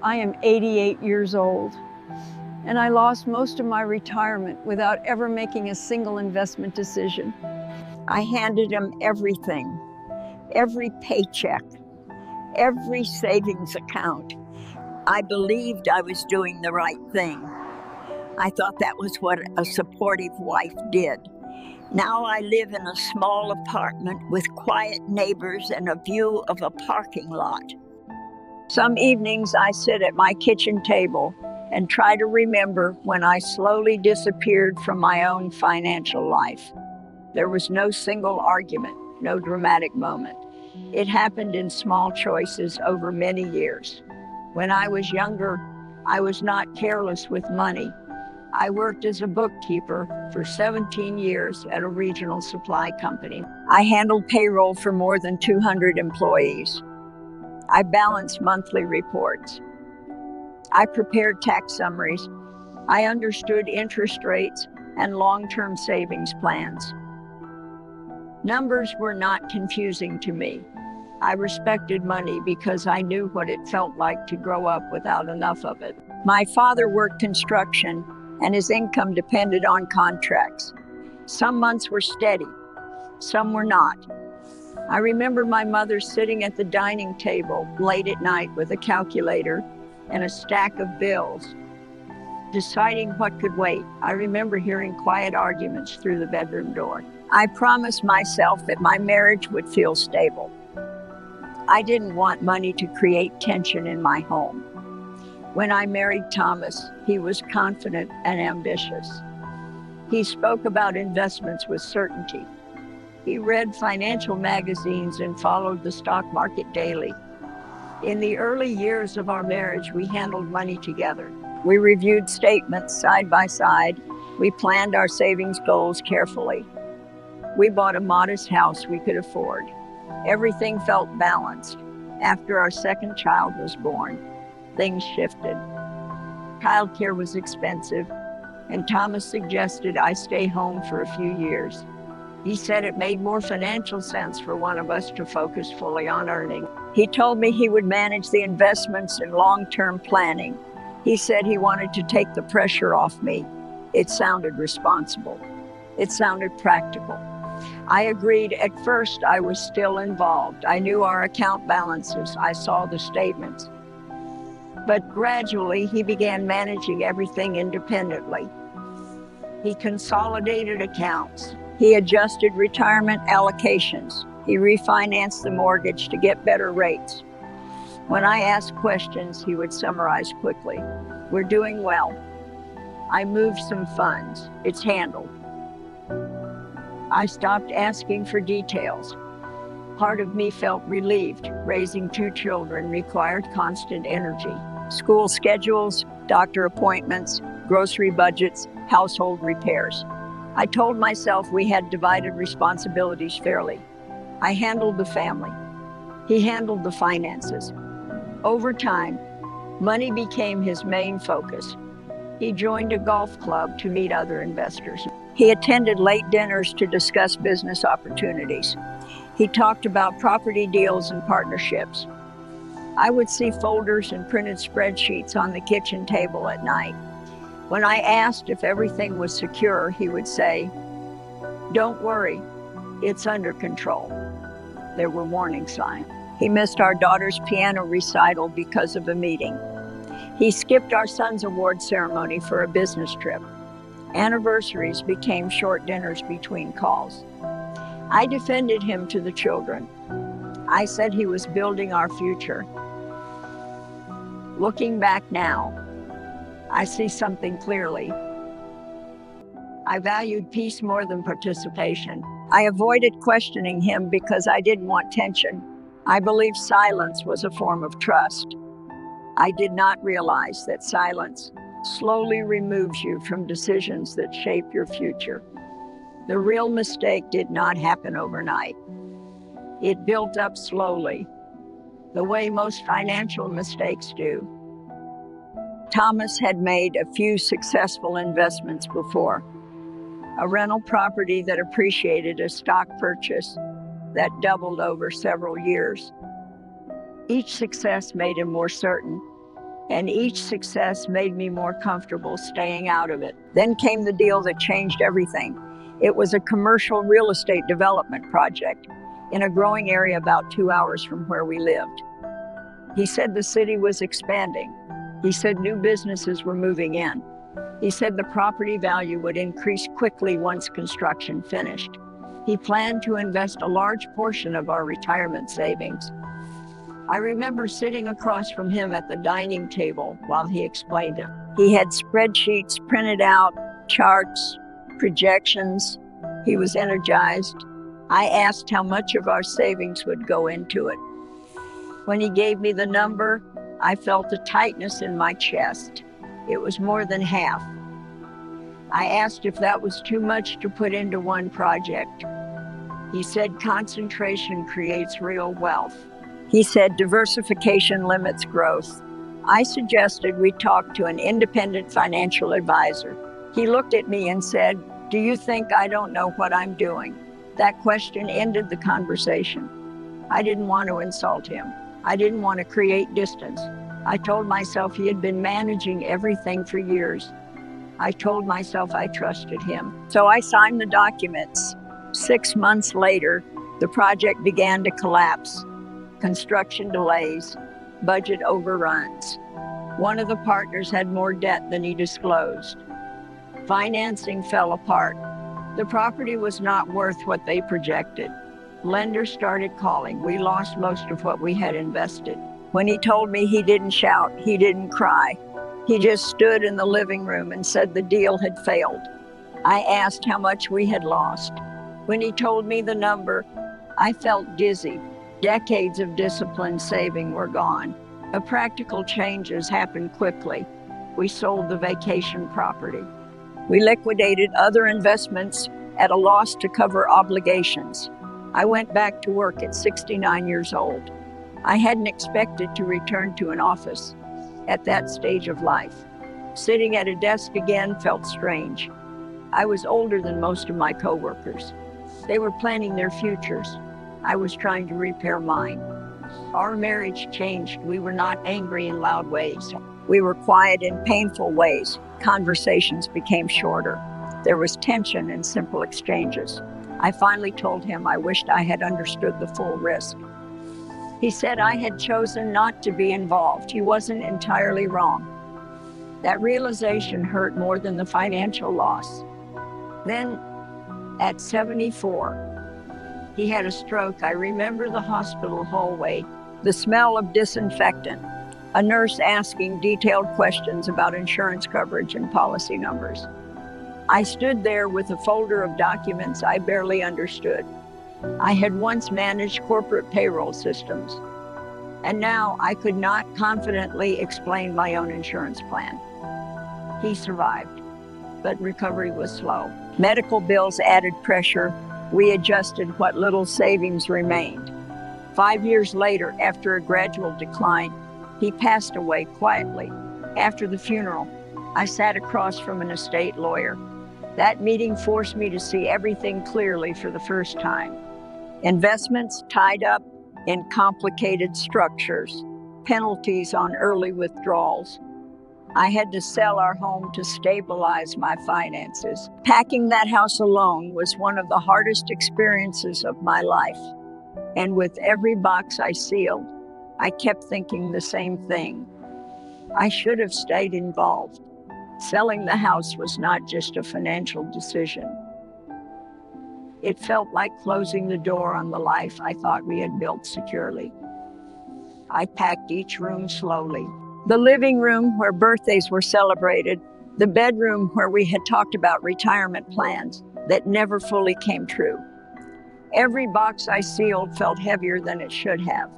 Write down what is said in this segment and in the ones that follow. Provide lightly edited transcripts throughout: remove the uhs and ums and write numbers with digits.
I am 88 years old, and I lost most of my retirement without ever making a single investment decision. I handed him everything, every paycheck, every savings account. I believed I was doing the right thing. I thought that was what a supportive wife did. Now I live in a small apartment with quiet neighbors and a view of a parking lot. Some evenings I sit at my kitchen table and try to remember when I slowly disappeared from my own financial life. There was no single argument, no dramatic moment. It happened in small choices over many years. When I was younger, I was not careless with money. I worked as a bookkeeper for 17 years at a regional supply company. I handled payroll for more than 200 employees. I balanced monthly reports. I prepared tax summaries. I understood interest rates and long-term savings plans. Numbers were not confusing to me. I respected money because I knew what it felt like to grow up without enough of it. My father worked construction, and his income depended on contracts. Some months were steady, some were not. I remember my mother sitting at the dining table late at night with a calculator and a stack of bills, deciding what could wait. I remember hearing quiet arguments through the bedroom door. I promised myself that my marriage would feel stable. I didn't want money to create tension in my home. When I married Thomas, he was confident and ambitious. He spoke about investments with certainty. He read financial magazines and followed the stock market daily. In the early years of our marriage, we handled money together. We reviewed statements side by side. We planned our savings goals carefully. We bought a modest house we could afford. Everything felt balanced. After our second child was born, things shifted. Childcare was expensive, and Thomas suggested I stay home for a few years. He said it made more financial sense for one of us to focus fully on earning. He told me he would manage the investments and long-term planning. He said he wanted to take the pressure off me. It sounded responsible. It sounded practical. I agreed. At first, I was still involved. I knew our account balances. I saw the statements. But gradually, he began managing everything independently. He consolidated accounts. He adjusted retirement allocations. He refinanced the mortgage to get better rates. When I asked questions, he would summarize quickly. We're doing well. I moved some funds. It's handled. I stopped asking for details. Part of me felt relieved. Raising 2 children required constant energy. School schedules, doctor appointments, grocery budgets, household repairs. I told myself we had divided responsibilities fairly. I handled the family. He handled the finances. Over time, money became his main focus. He joined a golf club to meet other investors. He attended late dinners to discuss business opportunities. He talked about property deals and partnerships. I would see folders and printed spreadsheets on the kitchen table at night. When I asked if everything was secure, he would say, "Don't worry, it's under control." There were warning signs. He missed our daughter's piano recital because of a meeting. He skipped our son's award ceremony for a business trip. Anniversaries became short dinners between calls. I defended him to the children. I said he was building our future. Looking back now, I see something clearly. I valued peace more than participation. I avoided questioning him because I didn't want tension. I believed silence was a form of trust. I did not realize that silence slowly removes you from decisions that shape your future. The real mistake did not happen overnight. It built up slowly, the way most financial mistakes do. Thomas had made a few successful investments before. A rental property that appreciated, a stock purchase that doubled over several years. Each success made him more certain. and each success made me more comfortable staying out of it. Then came the deal that changed everything. It was a commercial real estate development project in a growing area about 2 hours from where we lived. He said the city was expanding. He said new businesses were moving in. He said the property value would increase quickly once construction finished. He planned to invest a large portion of our retirement savings. I remember sitting across from him at the dining table while he explained it. He had spreadsheets printed out, charts, projections. He was energized. I asked how much of our savings would go into it. When he gave me the number, I felt a tightness in my chest. It was more than half. I asked if that was too much to put into one project. He said concentration creates real wealth. He said diversification limits growth. I suggested we talk to an independent financial advisor. He looked at me and said, "Do you think I don't know what I'm doing?" That question ended the conversation. I didn't want to insult him. I didn't want to create distance. I told myself he had been managing everything for years. I told myself I trusted him. So I signed the documents. 6 months later, the project began to collapse. Construction delays, budget overruns. One of the partners had more debt than he disclosed. Financing fell apart. The property was not worth what they projected. Lenders started calling. We lost most of what we had invested. When he told me, he didn't shout, he didn't cry. He just stood in the living room and said the deal had failed. I asked how much we had lost. When he told me the number, I felt dizzy. Decades of disciplined saving were gone. The practical changes happened quickly. We sold the vacation property. We liquidated other investments at a loss to cover obligations. I went back to work at 69 years old. I hadn't expected to return to an office at that stage of life. Sitting at a desk again felt strange. I was older than most of my coworkers. They were planning their futures. I was trying to repair mine. Our marriage changed. We were not angry in loud ways. We were quiet in painful ways. Conversations became shorter. There was tension in simple exchanges. I finally told him I wished I had understood the full risk. He said I had chosen not to be involved. He wasn't entirely wrong. That realization hurt more than the financial loss. Then, at 74, he had a stroke. I remember the hospital hallway, the smell of disinfectant, a nurse asking detailed questions about insurance coverage and policy numbers. I stood there with a folder of documents I barely understood. I had once managed corporate payroll systems, and now I could not confidently explain my own insurance plan. He survived, but recovery was slow. Medical bills added pressure. We adjusted what little savings remained. 5 years later, after a gradual decline, he passed away quietly. After the funeral, I sat across from an estate lawyer. That meeting forced me to see everything clearly for the first time. Investments tied up in complicated structures, penalties on early withdrawals. I had to sell our home to stabilize my finances. Packing that house alone was one of the hardest experiences of my life. And with every box I sealed, I kept thinking the same thing. I should have stayed involved. Selling the house was not just a financial decision. It felt like closing the door on the life I thought we had built securely. I packed each room slowly. The living room where birthdays were celebrated, the bedroom where we had talked about retirement plans that never fully came true. Every box I sealed felt heavier than it should have.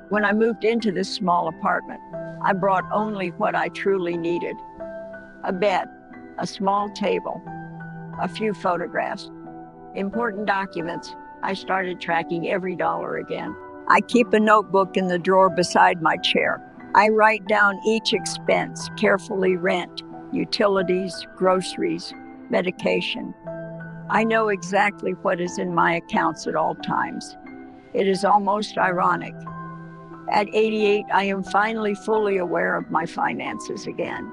When I moved into this small apartment, I brought only what I truly needed. A bed, a small table, a few photographs, important documents. I started tracking every dollar again. I keep a notebook in the drawer beside my chair. I write down each expense carefully: rent, utilities, groceries, medication. I know exactly what is in my accounts at all times. It is almost ironic. At 88, I am finally fully aware of my finances again.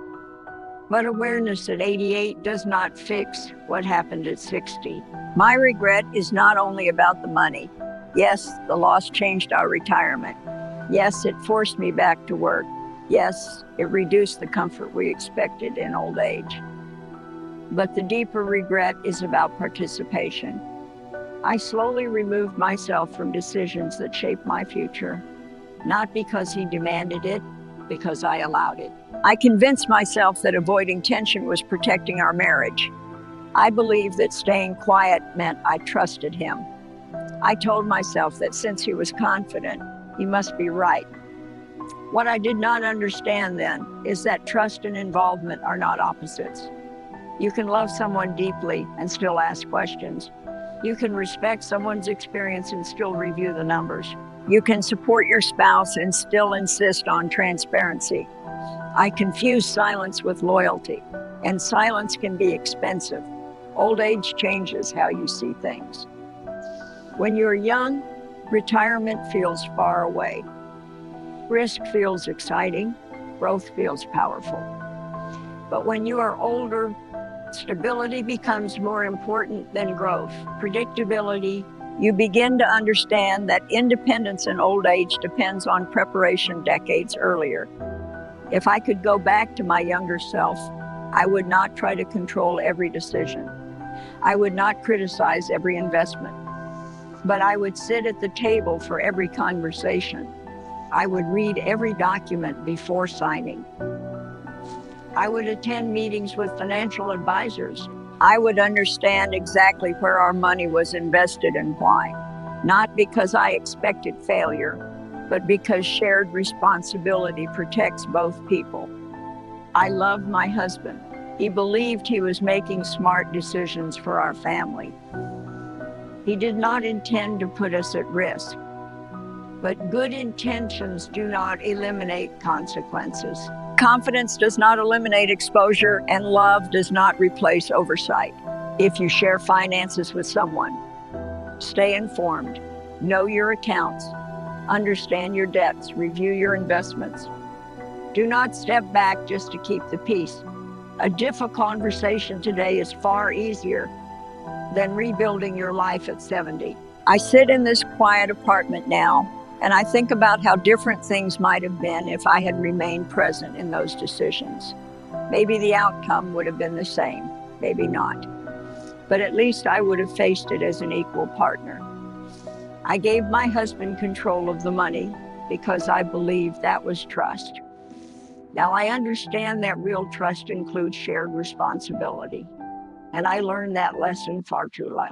But awareness at 88 does not fix what happened at 60. My regret is not only about the money. Yes, the loss changed our retirement. Yes, it forced me back to work. Yes, it reduced the comfort we expected in old age. But the deeper regret is about participation. I slowly removed myself from decisions that shaped my future, not because he demanded it, because I allowed it. I convinced myself that avoiding tension was protecting our marriage. I believed that staying quiet meant I trusted him. I told myself that since he was confident, he must be right. What I did not understand then is that trust and involvement are not opposites. You can love someone deeply and still ask questions. You can respect someone's experience and still review the numbers. You can support your spouse and still insist on transparency. I confuse silence with loyalty, and silence can be expensive. Old age changes how you see things. When you're young, retirement feels far away. Risk feels exciting, growth feels powerful. But when you are older, stability becomes more important than growth. Predictability. You begin to understand that independence in old age depends on preparation decades earlier. If I could go back to my younger self, I would not try to control every decision. I would not criticize every investment. But I would sit at the table for every conversation. I would read every document before signing. I would attend meetings with financial advisors. I would understand exactly where our money was invested and why. Not because I expected failure, but because shared responsibility protects both people. I loved my husband. He believed he was making smart decisions for our family. He did not intend to put us at risk. But good intentions do not eliminate consequences. Confidence does not eliminate exposure, and love does not replace oversight. If you share finances with someone, stay informed, know your accounts, understand your debts, review your investments. Do not step back just to keep the peace. A difficult conversation today is far easier than rebuilding your life at 70. I sit in this quiet apartment now, and I think about how different things might have been if I had remained present in those decisions. Maybe the outcome would have been the same, maybe not. But at least I would have faced it as an equal partner. I gave my husband control of the money because I believed that was trust. Now I understand that real trust includes shared responsibility. And I learned that lesson far too late.